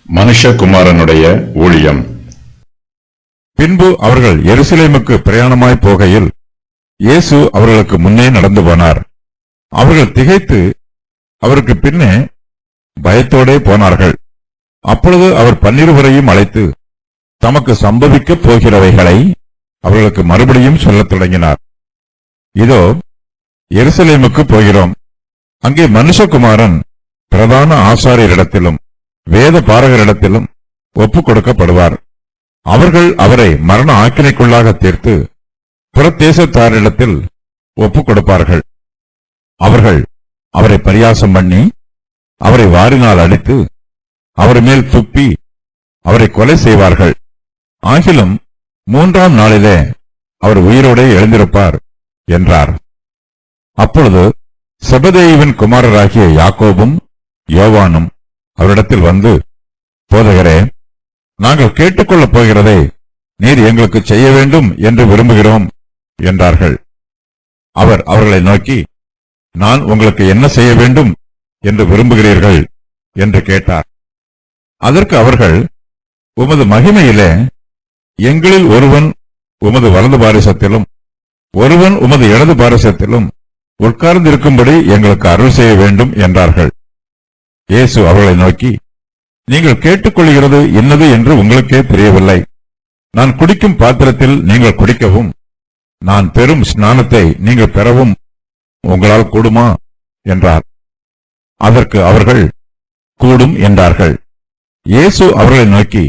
மனுஷகுமாரனுடைய ஊழியம். பின்பு அவர்கள் எருசலேமுக்கு பிரயாணமாய் போகையில் இயேசு அவர்களுக்கு முன்னே நடந்து போனார். அவர்கள் திகைத்து அவருக்கு பின்னே பயத்தோடே போனார்கள். அப்பொழுது அவர் 12 அழைத்து தமக்கு சம்பவிக்கப் போகிறவைகளை அவர்களுக்கு மறுபடியும் சொல்லத் தொடங்கினார். இதோ, எருசலேமுக்கு போகிறோம். அங்கே மனுஷகுமாரன் பிரதான ஆசாரியரிடத்திலும் வேத பாரகரிடத்திலும் ஒப்புக் கொடுக்கப்படுவார். அவர்கள் அவரை மரண ஆக்கினைக்குள்ளாக தீர்த்து புறத்தேசத்தாரிடத்தில் ஒப்புக் கொடுப்பார்கள். அவர்கள் அவரை பரியாசம் பண்ணி அவரை வாரினால் அடித்து அவர் மேல் துப்பி அவரை கொலை செய்வார்கள். ஆகிலும் 3ஆம் நாளிலே அவர் உயிரோடே எழுந்திருப்பார் என்றார். அப்பொழுது செபதேயுவின் குமாரராகிய யாக்கோபும் யோவானும் அவரிடத்தில் வந்து, போதகரே, நாங்கள் கேட்டுக்கொள்ளப் போகிறதை நீர் எங்களுக்கு செய்ய வேண்டும் என்று விரும்புகிறோம் என்றார்கள். அவர் அவர்களை நோக்கி, நான் உங்களுக்கு என்ன செய்ய வேண்டும் என்று விரும்புகிறீர்கள் என்று கேட்டார். அதற்கு அவர்கள், உமது மகிமையிலே எங்களில் ஒருவன் உமது வலது பாரிசத்திலும் ஒருவன் உமது இடது பாரிசத்திலும் உட்கார்ந்திருக்கும்படி எங்களுக்கு அருள் செய்ய வேண்டும் என்றார்கள். இயேசு அவர்களை நோக்கி, நீங்கள் கேட்டுக்கொள்கிறது என்னது என்று உங்களுக்கே தெரியவில்லை. நான் குடிக்கும் பாத்திரத்தில் நீங்கள் குடிக்கவும் நான் பெறும் ஸ்நானத்தை நீங்கள் பெறவும் உங்களால் கூடுமா என்றார். அதற்கு அவர்கள் கூடும் என்றார்கள். இயேசு அவர்களை நோக்கி,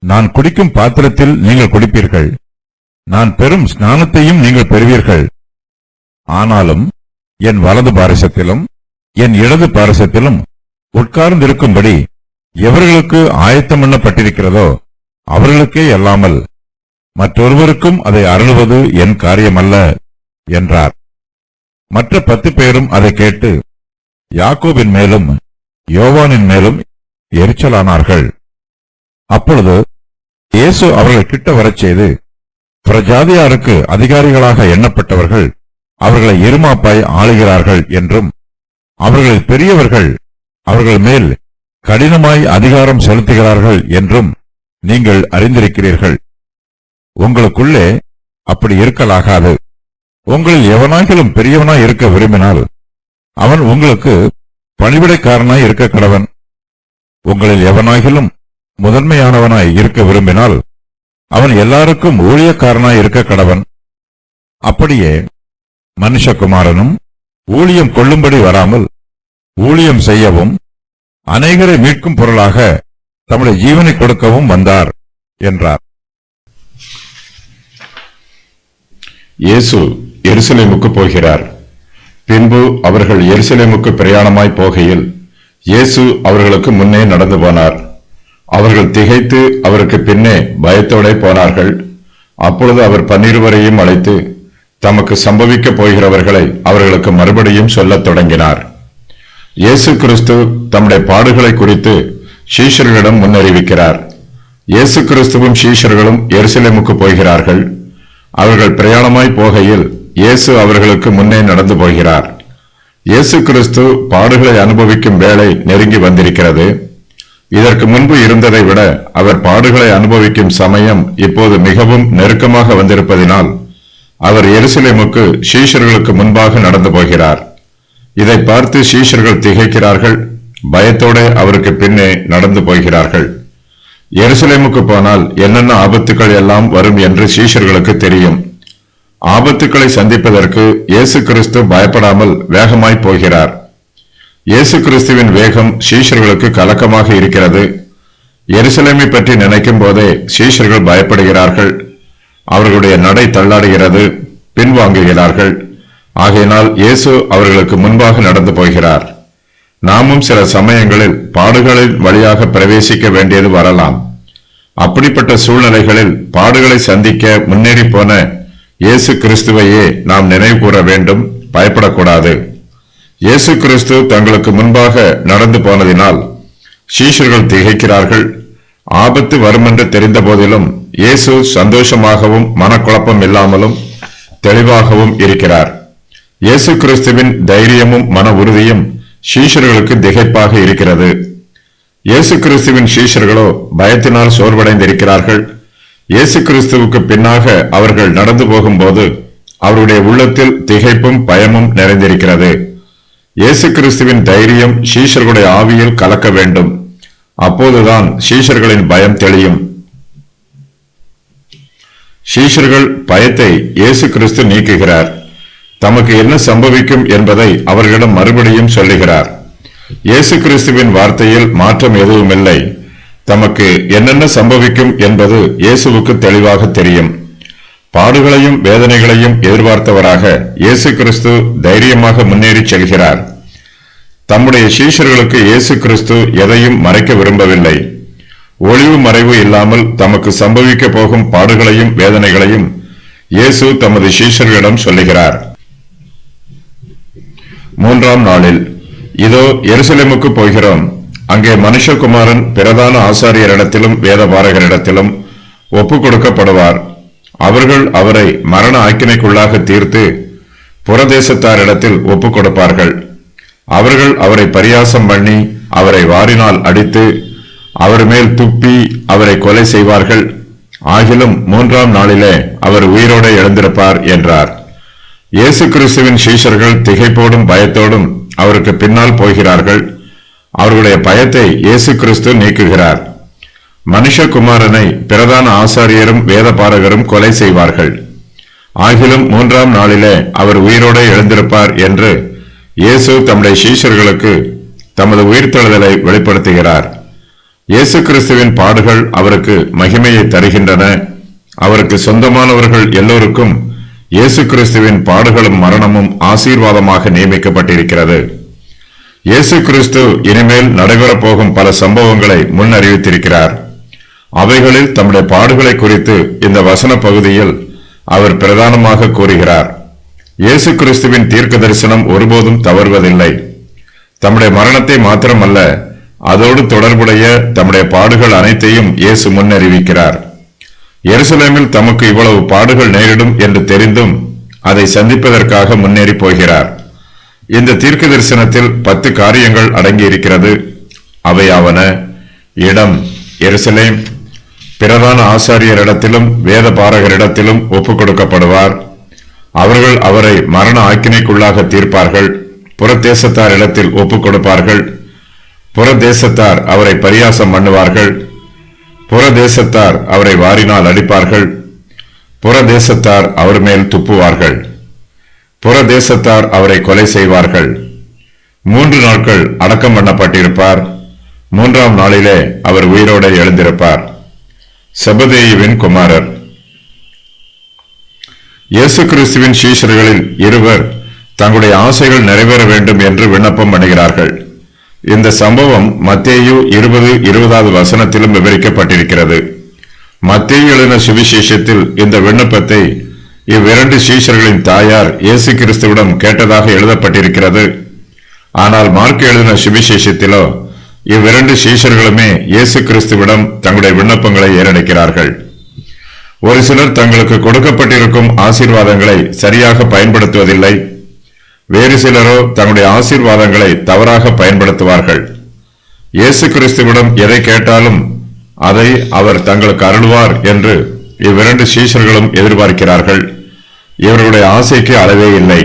நான் குடிக்கும் பாத்திரத்தில் நீங்கள் குடிப்பீர்கள், நான் பெறும் ஸ்நானத்தையும் நீங்கள் பெறுவீர்கள். ஆனாலும் என் வலது பாரிசத்திலும் என் இடது பாரிசத்திலும் உட்கார்ந்திருக்கும்படி எவர்களுக்கு ஆயத்தம் பண்ணப்பட்டிருக்கிறதோ அவர்களுக்கே அல்லாமல் மற்றொருவருக்கும் அதை அருளுவது என் காரியமல்ல என்றார். மற்ற 10 பேரும் அதை கேட்டு யாக்கோபின் மேலும் யோவானின் மேலும் எரிச்சலானார்கள். அப்பொழுது இயேசு அவர்கள் கிட்ட வரச் செய்து, பிரஜாதியாருக்கு அதிகாரிகளாக எண்ணப்பட்டவர்கள் அவர்களை இருமாப்பாய் ஆளுகிறார்கள் என்றும் அவர்களில் பெரியவர்கள் அவர்கள் மேல் கடினமாய் அதிகாரம் செலுத்துகிறார்கள் என்றும் நீங்கள் அறிந்திருக்கிறீர்கள். உங்களுக்குள்ளே அப்படி இருக்கலாகாது. உங்களில் எவனாகிலும் பெரியவனாய் இருக்க விரும்பினால் அவன் உங்களுக்கு பணிவிடைக்காரனாய் இருக்க கடவன். உங்களில் எவனாகிலும் முதன்மையானவனாய் இருக்க விரும்பினால் அவன் எல்லாருக்கும் ஊழியக்காரனாய் இருக்க கடவன். அப்படியே மனுஷகுமாரனும் ஊழியம் கொள்ளும்படி வராமல் ஊழியம் செய்யவும் அநேகரை மீட்கும் பொருளாக தம்முடைய ஜீவனை கொடுக்கவும் வந்தார் என்றார். இயேசு எருசலேமுக்கு போகிறார். பின்பு அவர்கள் எருசலேமுக்கு பிரயாணமாய் போகையில் இயேசு அவர்களுக்கு முன்னே நடந்து போனார். அவர்கள் திகைத்து அவருக்கு பின்னே பயத்தோடே போனார்கள். அப்பொழுது அவர் 12 அழைத்து தமக்கு சம்பவிக்கப் போகிறவர்களை அவர்களுக்கு மறுபடியும் சொல்லத் தொடங்கினார். இயேசு கிறிஸ்து தம்முடைய பாடுகளை குறித்து சீஷர்களிடம் முன்னறிவிக்கிறார். இயேசு கிறிஸ்துவும் சீஷர்களும் எருசலேமுக்கு போகிறார்கள். அவர்கள் பிரயாணமாய் போகையில் இயேசு அவர்களுக்கு முன்னே நடந்து போகிறார். இயேசு கிறிஸ்து பாடுகளை அனுபவிக்கும் வேளை நெருங்கி வந்திருக்கிறது. இதற்கு முன்பு இருந்ததை விட அவர் பாடுகளை அனுபவிக்கும் சமயம் இப்போது மிகவும் நெருக்கமாக வந்திருப்பதினால் அவர் எருசலேமுக்கு சீஷர்களுக்கு முன்பாக நடந்து போகிறார். இதை பார்த்து சீஷர்கள் திகைக்கிறார்கள். பயத்தோடு அவருக்கு பின்னே நடந்து போகிறார்கள். எருசலேமுக்கு போனால் என்னென்ன ஆபத்துக்கள் எல்லாம் வரும் என்று சீஷர்களுக்கு தெரியும். ஆபத்துக்களை சந்திப்பதற்கு இயேசு கிறிஸ்து பயப்படாமல் வேகமாய் போகிறார். இயேசு கிறிஸ்துவின் வேகம் சீஷர்களுக்கு கலக்கமாக இருக்கிறது. எருசலேமை பற்றி நினைக்கும் போதே சீஷர்கள் பயப்படுகிறார்கள். அவர்களுடைய நடை தள்ளாடுகிறது, பின்வாங்குகிறார்கள். ஆகையினால் இயேசு அவர்களுக்கு முன்பாக நடந்து போகிறார். நாமும் சில சமயங்களில் பாடுகளின் வழியாக பிரவேசிக்க வேண்டியது வரலாம். அப்படிப்பட்ட சூழ்நிலைகளில் பாடுகளை சந்திக்க முன்னேறி போன இயேசு கிறிஸ்துவையே நாம் நினைவு கூற வேண்டும், பயப்படக்கூடாது. இயேசு கிறிஸ்து தங்களுக்கு முன்பாக நடந்து போனதினால் சீஷர்கள் திகைக்கிறார்கள். ஆபத்து வருமென்று தெரிந்த போதிலும் இயேசு சந்தோஷமாகவும் மனக்குழப்பம் இல்லாமலும் தெளிவாகவும் இருக்கிறார். இயேசு கிறிஸ்துவின் தைரியமும் மன உறுதியும் சீஷர்களுக்கு திகைப்பாக இருக்கிறது. இயேசு கிறிஸ்துவின் சீஷர்களோ பயத்தினால் சோர்வடைந்திருக்கிறார்கள். இயேசு கிறிஸ்துவுக்கு பின்னாக அவர்கள் நடந்து போகும்போது அவருடைய உள்ளத்தில் திகைப்பும் பயமும் நிறைந்திருக்கிறது. இயேசு கிறிஸ்துவின் தைரியம் சீஷர்களுடைய ஆவியில் கலக்க வேண்டும். அப்போதுதான் சீஷர்களின் பயம் தெளியும். சீஷர்கள் பயத்தை இயேசு கிறிஸ்து நீக்குகிறார். தமக்கு என்ன சம்பவிக்கும் என்பதை அவர்களிடம் மறுபடியும் சொல்லுகிறார். இயேசு கிறிஸ்துவின் வார்த்தையில் மாற்றம் எதுவுமில்லை. தமக்கு என்னென்ன சம்பவிக்கும் என்பது இயேசுவுக்கு தெளிவாக தெரியும். பாடுகளையும் வேதனைகளையும் எதிர்பார்த்தவராக இயேசு கிறிஸ்து தைரியமாக முன்னேறி செல்கிறார். தம்முடைய சீஷர்களுக்கு இயேசு கிறிஸ்து எதையும் மறைக்க விரும்பவில்லை. ஒளிவு மறைவு இல்லாமல் தமக்கு சம்பவிக்க போகும் பாடுகளையும் வேதனைகளையும் இயேசு தமது சீஷர்களிடம் சொல்லுகிறார். 3ஆம் நாளில், இதோ எருசலேமுக்கு போகிறோம். அங்கே மனுஷகுமாரன் பிரதான ஆசாரியரிடத்திலும் வேதபாரகரிடத்திலும் ஒப்புக் கொடுக்கப்படுவார். அவர்கள் அவரை மரண ஆக்கினைக்குள்ளாக தீர்த்து புறதேசத்தாரிடத்தில் ஒப்புக் கொடுப்பார்கள். அவர்கள் அவரை பரியாசம் பண்ணி அவரை வாரினால் அடித்து அவர் மேல் துப்பி அவரை கொலை செய்வார்கள். ஆகிலும் 3ஆம் நாளிலே அவர் உயிரோடு எழுந்திருப்பார் என்றார். இயேசு கிறிஸ்துவின் சீஷர்கள் திகைப்போடும் பயத்தோடும் அவருக்கு பின்னால் போகிறார்கள். அவர்களுடைய பயத்தை இயேசு கிறிஸ்து நீக்குகிறார். மனுஷகுமாரனை பிரதான ஆசாரியரும் வேதபாரகரும் கொலை செய்வார்கள். ஆகிலும் 3ஆம் நாளிலே அவர் உயிரோடு எழுந்திருப்பார் என்று இயேசு தம்முடைய சீஷர்களுக்கு தமது உயிர்த்தெழுதலை வெளிப்படுத்துகிறார். இயேசு கிறிஸ்துவின் பாடுகள் அவருக்கு மகிமையை தருகின்றன. அவருக்கு சொந்தமானவர்கள் எல்லோருக்கும் இயேசு கிறிஸ்துவின் பாடுகளும் மரணமும் ஆசீர்வாதமாக நியமிக்கப்பட்டிருக்கிறது. இயேசு கிறிஸ்து இனிமேல் நடைபெறப் போகும் பல சம்பவங்களை முன் அறிவித்திருக்கிறார். அவைகளில் தம்முடைய பாடுகளை குறித்து இந்த வசன பகுதியில் அவர் பிரதானமாக கூறுகிறார். இயேசு கிறிஸ்துவின் தீர்க்க தரிசனம் ஒருபோதும் தவறுவதில்லை. தம்முடைய மரணத்தை மாத்திரமல்ல, அதோடு தொடர்புடைய தம்முடைய பாடுகள் அனைத்தையும் இயேசு முன்னறிவிக்கிறார். எருசலேமில் தமக்கு இவ்வளவு பாடுகள் நேரிடும் என்று தெரிந்தும் அதை சந்திப்பதற்காக முன்னேறி போகிறார். இந்த தீர்க்க தரிசனத்தில் 10 காரியங்கள் அடங்கியிருக்கிறது. அவையாவன: இடம் எருசலேம், பிரதான ஆசாரியரிடத்திலும் வேத பாரகரிடத்திலும் ஒப்புக் கொடுக்கப்படுவார், அவர்கள் அவரை மரண ஆக்கினைக்குள்ளாக தீர்ப்பார்கள், புறதேசத்தார் இடத்தில் ஒப்புக் கொடுப்பார்கள், புறதேசத்தார் அவரை பரியாசம் பண்ணுவார்கள், புறதேசத்தார் அவரை வாரினால் அடிப்பார்கள், புறதேசத்தார் அவர் மேல் துப்புவார்கள், புறதேசத்தார் அவரை கொலை செய்வார்கள். 3 நாட்கள் அடக்கம் பண்ணப்பட்டிருப்பார். 3ஆம் நாளிலே அவர் உயிரோடு எழுந்திருப்பார். செபதேயுவின் குமாரர். இயேசு கிறிஸ்துவின் சீஷர்களில் இருவர் தங்களுடைய ஆசைகள் நிறைவேற வேண்டும் என்று விண்ணப்பம் பண்ணுகிறார்கள். இந்த சம்பவம் மத்தேயு 20:20 வசனத்திலும் விவரிக்கப்பட்டிருக்கிறது. மத்தேயு எழுதின சுவிசேஷத்தில் இந்த விண்ணப்பத்தை இவ்விரண்டு சீஷர்களின் தாயார் இயேசு கிறிஸ்துவிடம் கேட்டதாக எழுதப்பட்டிருக்கிறது. ஆனால் மார்க்கு எழுதின சுவிசேஷத்திலோ இவ்விரண்டு சீஷர்களுமே இயேசு கிறிஸ்துவிடம் தங்களுடைய விண்ணப்பங்களை ஏறெடுக்கிறார்கள். ஒரு சிலர் தங்களுக்கு கொடுக்கப்பட்டிருக்கும் ஆசீர்வாதங்களை சரியாக பயன்படுத்துவதில்லை. வேறு சிலரோ தங்களுடைய ஆசீர்வாதங்களை தவறாக பயன்படுத்துவார்கள். இயேசு கிறிஸ்துவிடம் எதை கேட்டாலும் அதை அவர் தங்களுக்கு அருள்வார் என்று இவ்விரண்டு சீஷர்களும் எதிர்பார்க்கிறார்கள். இவர்களுடைய ஆசைக்கு அளவே இல்லை.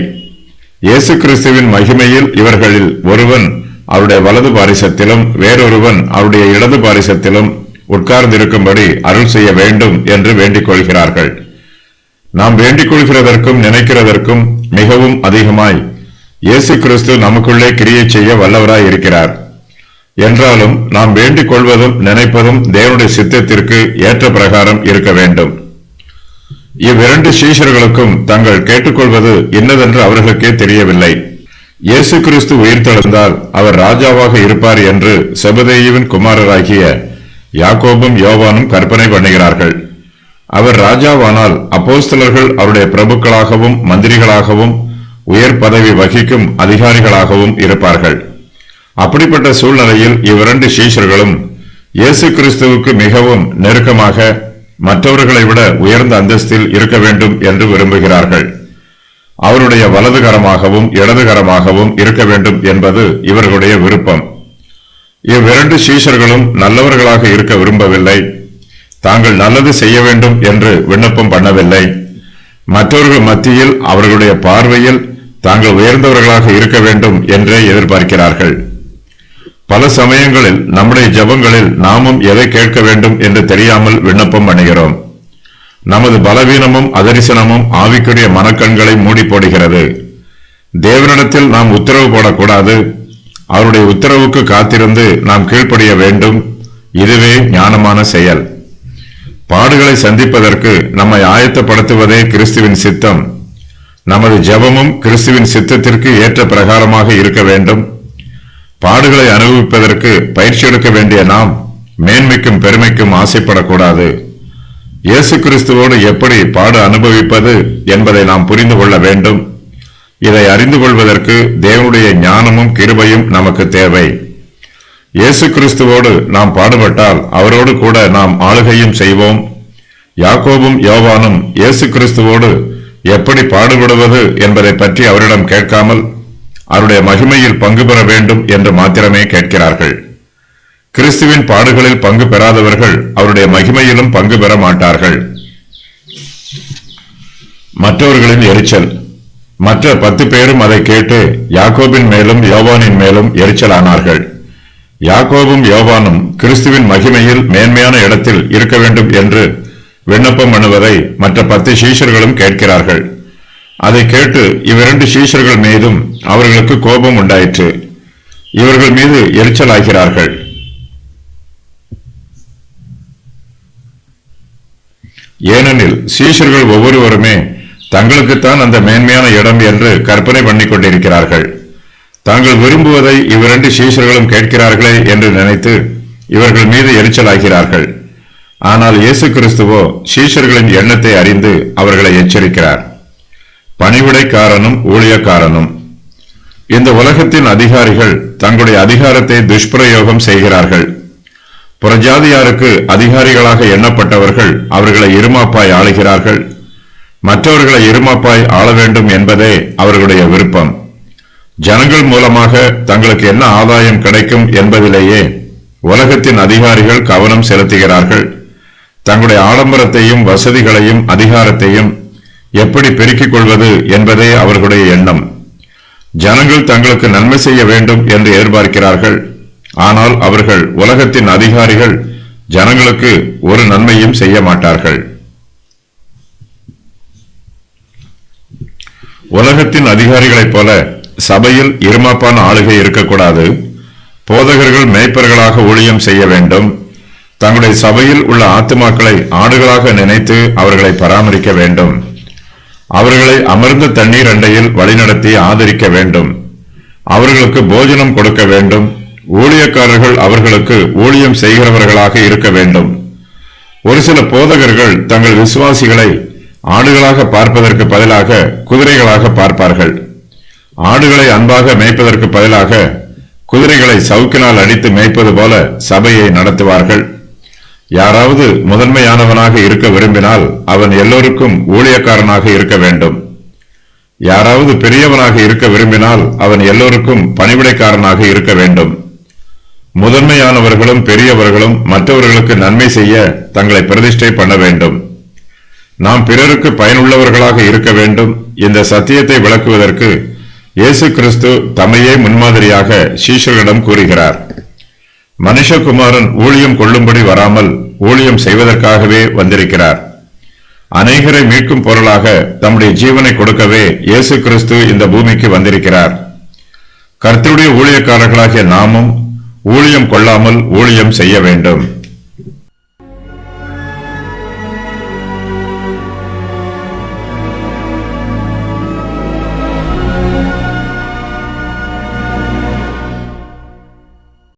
இயேசு கிறிஸ்துவின் மகிமையில் இவர்களில் ஒருவன் அவருடைய வலது பாரிசத்திலும் வேறொருவன் அவருடைய இடது பாரிசத்திலும் உட்கார்ந்திருக்கும்படி அருள் செய்ய வேண்டும் என்று வேண்டிக் கொள்கிறார்கள். நாம் வேண்டிக் கொள்கிறதற்கும் நினைக்கிறதற்கும் மிகவும் அதிகமாய் இயேசு கிறிஸ்து நமக்குள்ளே கிரியை செய்ய வல்லவராய் இருக்கிறார். என்றாலும் நாம் வேண்டிக் கொள்வதும் நினைப்பதும் தேவனுடைய சித்தத்திற்கு ஏற்ற பிரகாரம் இருக்க வேண்டும். இவ்விரண்டு சீஷர்களுக்கும் தாங்கள் கேட்டுக்கொள்வது என்னதென்று அவர்களுக்கே தெரியவில்லை. இயேசு கிறிஸ்து உயிர்த்தெழுந்தால் அவர் ராஜாவாக இருப்பார் என்று செபதேயுவின் குமாரராகிய யாக்கோபும் யோவானும் கற்பனை பண்ணுகிறார்கள். அவர் ராஜாவானால் அப்போஸ்தலர்கள் அவருடைய பிரபுக்களாகவும் மந்திரிகளாகவும் உயர் பதவி வகிக்கும் அதிகாரிகளாகவும் இருப்பார்கள். அப்படிப்பட்ட சூழ்நிலையில் இவ்விரண்டு சீஷர்களும் இயேசு கிறிஸ்துவுக்கு மிகவும் நெருக்கமாக மற்றவர்களை விட உயர்ந்த அந்தஸ்தில் இருக்க வேண்டும் என்று விரும்புகிறார்கள். அவருடைய வலதுகரமாகவும் இடதுகரமாகவும் இருக்க வேண்டும் என்பது இவர்களுடைய விருப்பம். இவ்விரண்டு சீஷர்களும் நல்லவர்களாக இருக்க விரும்பவில்லை. தாங்கள் நல்லது செய்ய வேண்டும் என்று விண்ணப்பம் பண்ணவில்லை. மற்றவர்கள் மத்தியில் அவர்களுடைய பார்வையில் தாங்கள் உயர்ந்தவர்களாக இருக்க வேண்டும் என்றே எதிர்பார்க்கிறார்கள். பல சமயங்களில் நம்முடைய ஜெபங்களில் நாமும் எதை கேட்க வேண்டும் என்று தெரியாமல் விண்ணப்பம் பண்ணுகிறோம். நமது பலவீனமும் அதரிசனமும் ஆவிக்குரிய மனக்கண்களை மூடி போடுகிறது. தேவனிடத்தில் நாம் உத்தரவு போடக்கூடாது. அவருடைய உத்தரவுக்கு காத்திருந்து நாம் கீழ்ப்படிய வேண்டும். இதுவே ஞானமான செயல். பாடுகளை சந்திப்பதற்கு நம்மை ஆயத்தப்படுத்துவதே கிறிஸ்துவின் சித்தம். நமது ஜெபமும் கிறிஸ்துவின் சித்தத்திற்கு ஏற்ற பிரகாரமாக இருக்க வேண்டும். பாடுகளை அனுபவிப்பதற்கு பயிற்சி எடுக்க வேண்டிய நாம் மேன்மைக்கும் பெருமைக்கும் ஆசைப்படக்கூடாது. இயேசு கிறிஸ்துவோடு எப்படி பாடு அனுபவிப்பது என்பதை நாம் புரிந்து கொள்ள வேண்டும். இதை அறிந்து கொள்வதற்கு தேவனுடைய ஞானமும் கிருபையும் நமக்கு தேவை. இயேசு கிறிஸ்துவோடு நாம் பாடுபட்டால் அவரோடு கூட நாம் ஆளுகையும் செய்வோம். யாக்கோபும் யோவானும் இயேசு கிறிஸ்துவோடு எப்படி பாடுபடுவது என்பதை பற்றி அவரிடம் கேட்காமல் அவருடைய மகிமையில் பங்கு பெற வேண்டும் என்று மாத்திரமே கேட்கிறார்கள். கிறிஸ்துவின் பாடுகளில் பங்கு பெறாதவர்கள் அவருடைய மகிமையிலும் பங்கு பெற மாட்டார்கள். மற்றவர்களின் எரிச்சல். மற்ற 10 பேரும் அதை கேட்டு யாக்கோபின் மேலும் யோவானின் மேலும் எரிச்சலானார்கள். யாக்கோபும் யோவானும் கிறிஸ்துவின் மகிமையில் மேன்மையான இடத்தில் இருக்க வேண்டும் என்று விண்ணப்பம் பண்ணுவதை மற்ற 10 சீஷர்களும் கேட்கிறார்கள். அதை கேட்டு இவ்விரண்டு சீஷர்கள் மீதும் அவர்களுக்கு கோபம் உண்டாயிற்று. இவர்கள் மீது எரிச்சலாகிறார்கள். ஏனெனில் சீஷர்கள் ஒவ்வொருவருமே தங்களுக்குத்தான் அந்த மேன்மையான இடம் என்று கற்பனை பண்ணிக் கொண்டிருக்கிறார்கள். தாங்கள் விரும்புவதை இவ்விரண்டு சீஷர்களும் கேட்கிறார்களே என்று நினைத்து இவர்கள் மீது எரிச்சலாகிறார்கள். ஆனால் இயேசு கிறிஸ்துவோ சீஷர்களின் எண்ணத்தை அறிந்து அவர்களை எச்சரிக்கிறார். பணிவிடைக்காரனும் ஊழியக்காரனும். இந்த உலகத்தின் அதிகாரிகள் தங்களுடைய அதிகாரத்தை துஷ்பிரயோகம் செய்கிறார்கள். புறஜாதியாருக்கு அதிகாரிகளாக எண்ணப்பட்டவர்கள் அவர்களை இருமாப்பாய் ஆளுகிறார்கள். மற்றவர்களை இருமாப்பாய் ஆள வேண்டும் என்பதே அவர்களுடைய விருப்பம். ஜனங்கள் மூலமாக தங்களுக்கு என்ன ஆதாயம் கிடைக்கும் என்பதிலேயே உலகத்தின் அதிகாரிகள் கவனம் செலுத்துகிறார்கள். தங்களுடைய ஆடம்பரத்தையும் வசதிகளையும் அதிகாரத்தையும் எப்படி பெருக்கிக் கொள்வது என்பதே அவர்களுடைய எண்ணம். ஜனங்கள் தங்களுக்கு நன்மை செய்ய வேண்டும் என்று எதிர்பார்க்கிறார்கள். ஆனால் அவர்கள் உலகத்தின் அதிகாரிகள் ஜனங்களுக்கு ஒரு நன்மையும் செய்ய மாட்டார்கள். உலகத்தின் அதிகாரிகளைப் போல சபையில் இருமாப்பான ஆளுகை இருக்கக்கூடாது. போதகர்கள் மேய்ப்பர்களாக ஊழியம் செய்ய வேண்டும். தங்களுடைய சபையில் உள்ள ஆத்துமாக்களை ஆடுகளாக நினைத்து அவர்களை பராமரிக்க வேண்டும். அவர்களை அமர்ந்த தண்ணீர் அண்டையில் வழிநடத்தி ஆதரிக்க வேண்டும். அவர்களுக்கு போஜனம் கொடுக்க வேண்டும். ஊழியக்காரர்கள் அவர்களுக்கு ஊழியம் செய்கிறவர்களாக இருக்க வேண்டும். ஒரு சில போதகர்கள் தங்கள் விசுவாசிகளை ஆடுகளாக பார்ப்பதற்கு பதிலாக குதிரைகளாக பார்ப்பார்கள். ஆடுகளை அன்பாக மேய்ப்பதற்கு பதிலாக குதிரைகளை சவுக்கினால் அடித்து மேய்ப்பது போல சபையை நடத்துவார்கள். யாராவது முதன்மையானவனாக இருக்க விரும்பினால் அவன் எல்லோருக்கும் ஊழியக்காரனாக இருக்க வேண்டும். யாராவது பெரியவனாக இருக்க விரும்பினால் அவன் எல்லோருக்கும் பணிவிடைக்காரனாக இருக்க வேண்டும். முதன்மையானவர்களும் பெரியவர்களும் மற்றவர்களுக்கு நன்மை செய்ய தங்களை பிரதிஷ்டை பண்ண வேண்டும். நாம் பிறருக்கு பயனுள்ளவர்களாக இருக்க வேண்டும். இந்த சத்தியத்தை விளக்குவதற்கு இயேசு கிறிஸ்து தம்மையே முன்மாதிரியாக சீஷர்களிடம் கூறுகிறார். மனுஷகுமாரன் ஊழியம் கொள்ளும்படி வராமல் ஊழியம் செய்வதற்காகவே வந்திருக்கிறார். அநேகரை மீட்கும் பொருளாக தம்முடைய ஜீவனை கொடுக்கவே இயேசு கிறிஸ்து இந்த பூமிக்கு வந்திருக்கிறார். கர்த்தருடைய ஊழியக்காரர்களாகிய நாமும் ஊழியம் கொள்ளாமல் ஊழியம் செய்ய வேண்டும்.